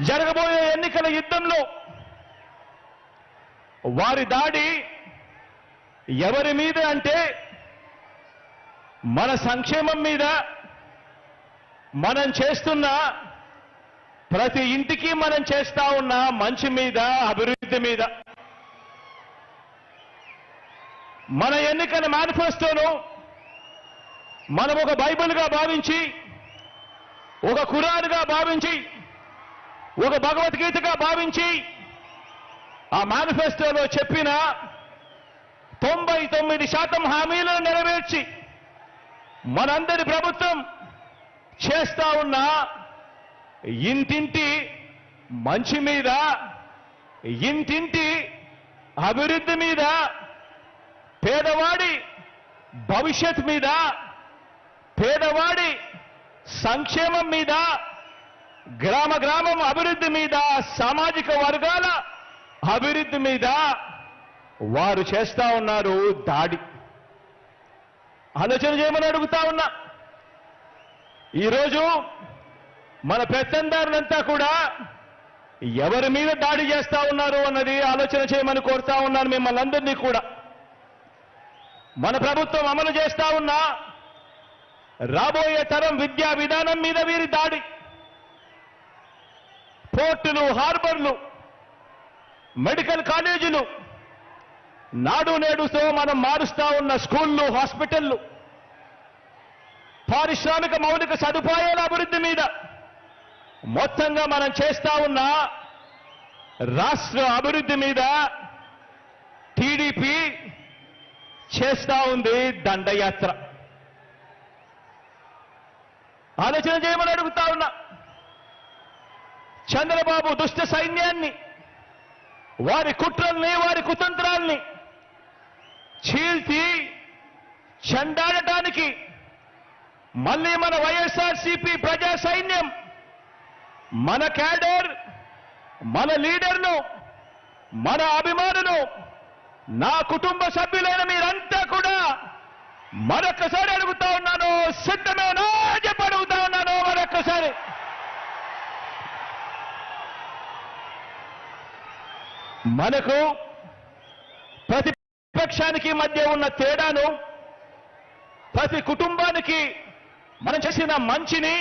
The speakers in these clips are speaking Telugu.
జరగబోయే ఎన్నికల యుద్ధంలో వారి దాడి ఎవరి మీద అంటే మన సంక్షేమం మీద, మనం చేస్తున్న ప్రతి ఇంటికి మనం చేస్తా ఉన్న మంచి మీద, అభివృద్ధి మీద. మన ఎన్నికల మేనిఫెస్టోను మనం ఒక బైబిల్గా భావించి, ఒక ఖురాన్గా భావించి, ఒక భగవద్గీతగా భావించి ఆ మేనిఫెస్టోలో చెప్పిన 99% హామీలను నెరవేర్చి మనందరి ప్రభుత్వం చేస్తా ఉన్న ఇంటింటి మంచి మీద, ఇంటింటి అభివృద్ధి మీద, పేదవాడి భవిష్యత్ మీద, పేదవాడి సంక్షేమం మీద, గ్రామ గ్రామం అభివృద్ధి మీద, సామాజిక వర్గాల అభివృద్ధి మీద వారు చేస్తా ఉన్నారు దాడి. ఆలోచన చేయమని అడుగుతా ఉన్నా. ఈరోజు మన పెత్తందారులంతా కూడా ఎవరి మీద దాడి చేస్తా ఉన్నారు అన్నది ఆలోచన చేయమని కోరుతా ఉన్నాను మిమ్మల్ని అందరినీ కూడా. మన ప్రభుత్వం అమలు చేస్తా ఉన్న రాబోయే తరం విద్యా విధానం మీద వీరి దాడి. పోర్టులు, హార్బర్లు, మెడికల్ కాలేజీలు, నాడు నేడుతో మనం మారుస్తా ఉన్న స్కూళ్ళు, హాస్పిటళ్లు, పారిశ్రామిక మౌలిక సదుపాయాల అభివృద్ధి మీద, మొత్తంగా మనం చేస్తా ఉన్న రాష్ట్ర అభివృద్ధి మీద టీడీపీ చేస్తా ఉంది దండయాత్ర. ఆలోచన చేయమని అడుగుతా ఉన్నా. చంద్రబాబు దుష్ట సైన్యాన్ని, వారి కుట్రల్ని, వారి కుతంత్రాల్ని చీల్చి చెండాడటానికి మళ్ళీ మన వైఎస్ఆర్సీపీ ప్రజా సైన్యం, మన క్యాడర్, మన లీడర్ను, మన అభిమానులు, నా కుటుంబ సభ్యులైన మీరంతా కూడా మరొక్కసారి అడుగుతా ఉన్నాను, సిద్ధమేనా చెప్పి అడుగుతా ఉన్నాను మరొక్కసారి. మనకు ప్రతిపక్షానికి మధ్య ఉన్న తేడాను, ప్రతి కుటుంబానికి మనం చేసిన మంచిని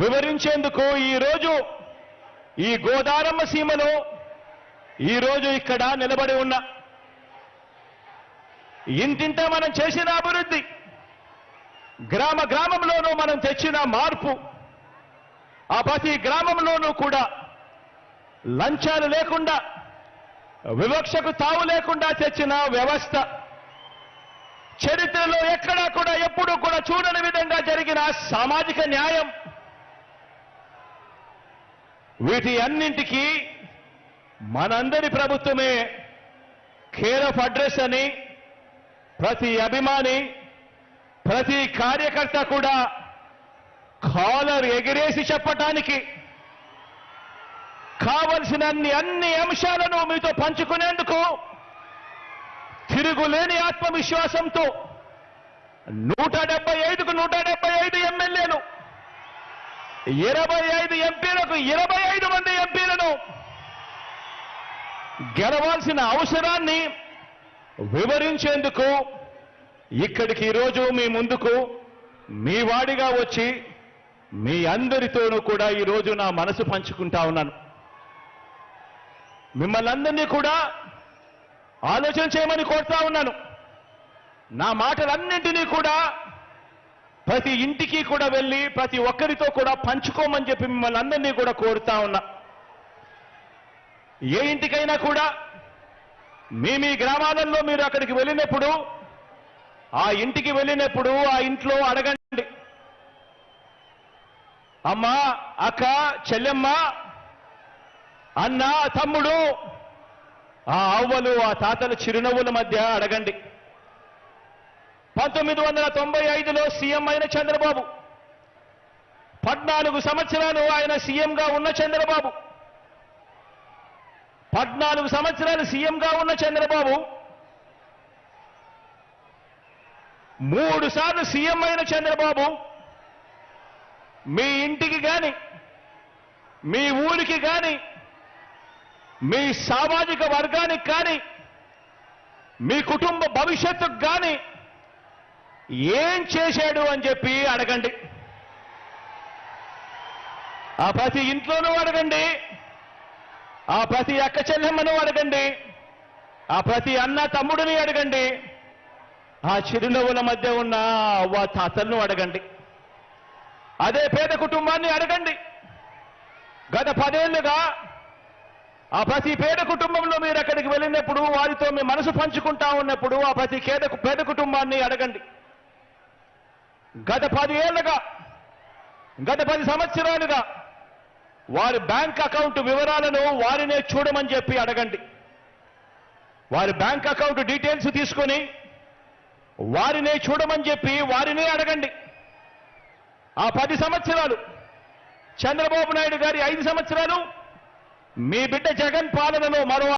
వివరించేందుకు ఈరోజు ఈ గోదారమ్మ సీమలో ఈరోజు ఇక్కడ నిలబడి ఉన్న ఇంటింటా మనం చేసిన అభివృద్ధి, గ్రామ గ్రామంలోనూ మనం తెచ్చిన మార్పు, ఆ ప్రతి గ్రామంలోనూ కూడా లంచాలు లేకుండా, వివక్షకు తావు లేకుండా తెచ్చిన వ్యవస్థ, చరిత్రలో ఎక్కడా కూడా ఎప్పుడూ కూడా చూడని విధంగా జరిగిన సామాజిక న్యాయం, వీటి అన్నింటికీ మనందరి ప్రభుత్వమే కేర్ ఆఫ్ అడ్రస్ అని ప్రతి అభిమాని, ప్రతి కార్యకర్త కూడా కాలర్ ఎగిరేసి చెప్పటానికి, కావలసిన అన్ని అంశాలను మీతో పంచుకునేందుకు తిరుగులేని ఆత్మవిశ్వాసంతో 175కు 175 ఎమ్మెల్యేలు, 25 ఎంపీలకు 25 మంది ఎంపీలను గెలవాల్సిన అవసరాన్ని వివరించేందుకు ఇక్కడికి ఈరోజు మీ ముందుకు మీ వాడిగా వచ్చి మీ అందరితోనూ కూడా ఈరోజు నా మనసు పంచుకుంటా ఉన్నాను. మిమ్మల్ని అందరినీ కూడా ఆలోచన చేయమని కోరుతా ఉన్నాను. నా మాటలన్నింటినీ కూడా ప్రతి ఇంటికి కూడా వెళ్ళి ప్రతి ఒక్కరితో కూడా పంచుకోమని చెప్పి మిమ్మల్ని అందరినీ కూడా కోరుతా ఉన్నా. ఏ ఇంటికైనా కూడా మీ గ్రామాలలో మీరు అక్కడికి వెళ్ళినప్పుడు, ఆ ఇంటికి వెళ్ళినప్పుడు ఆ ఇంట్లో అడగండి, అమ్మా, అక్క, చెల్లెమ్మ, అన్న, తమ్ముడు, ఆ అవ్వలు, ఆ తాతల చిరునవ్వుల మధ్య అడగండి. 1995లో సీఎం అయిన చంద్రబాబు, 14 సంవత్సరాలు ఆయన సీఎంగా ఉన్న చంద్రబాబు, 14 సంవత్సరాలు సీఎంగా ఉన్న చంద్రబాబు 3 సార్లు సీఎం అయిన చంద్రబాబు మీ ఇంటికి గాని, మీ ఊరికి కానీ మీ సామాజిక వర్గానికి కానీ మీ కుటుంబ భవిష్యత్తుకు కానీ ఏం చేశాడు అని చెప్పి అడగండి. ఆ ప్రతి ఇంట్లోనూ అడగండి, ఆ ప్రతి అక్క చెల్లెమ్మను అడగండి, ఆ ప్రతి అన్న తమ్ముడిని అడగండి, ఆ చిరునవ్వుల మధ్య ఉన్న అవ్వ తాతలను అడగండి, అదే పేద కుటుంబాన్ని అడగండి. గత 10 ఏళ్లుగా ఆ ప్రతి పేద కుటుంబంలో మీరు అక్కడికి వెళ్ళినప్పుడు వారితో మీ మనసు పంచుకుంటా ఉన్నప్పుడు ఆ ప్రతి పేద కుటుంబాన్ని అడగండి. గత 10 ఏళ్లుగా, గత 10 సంవత్సరాలుగా వారి బ్యాంక్ అకౌంట్ వివరాలను వారినే చూడమని చెప్పి అడగండి. వారి బ్యాంక్ అకౌంట్ డీటెయిల్స్ తీసుకొని వారినే చూడమని చెప్పి వారినే అడగండి. ఆ 10 సంవత్సరాలు చంద్రబాబు నాయుడు గారి 5 సంవత్సరాలు, మీ బిడ్డ జగన్ పాలనలో మరో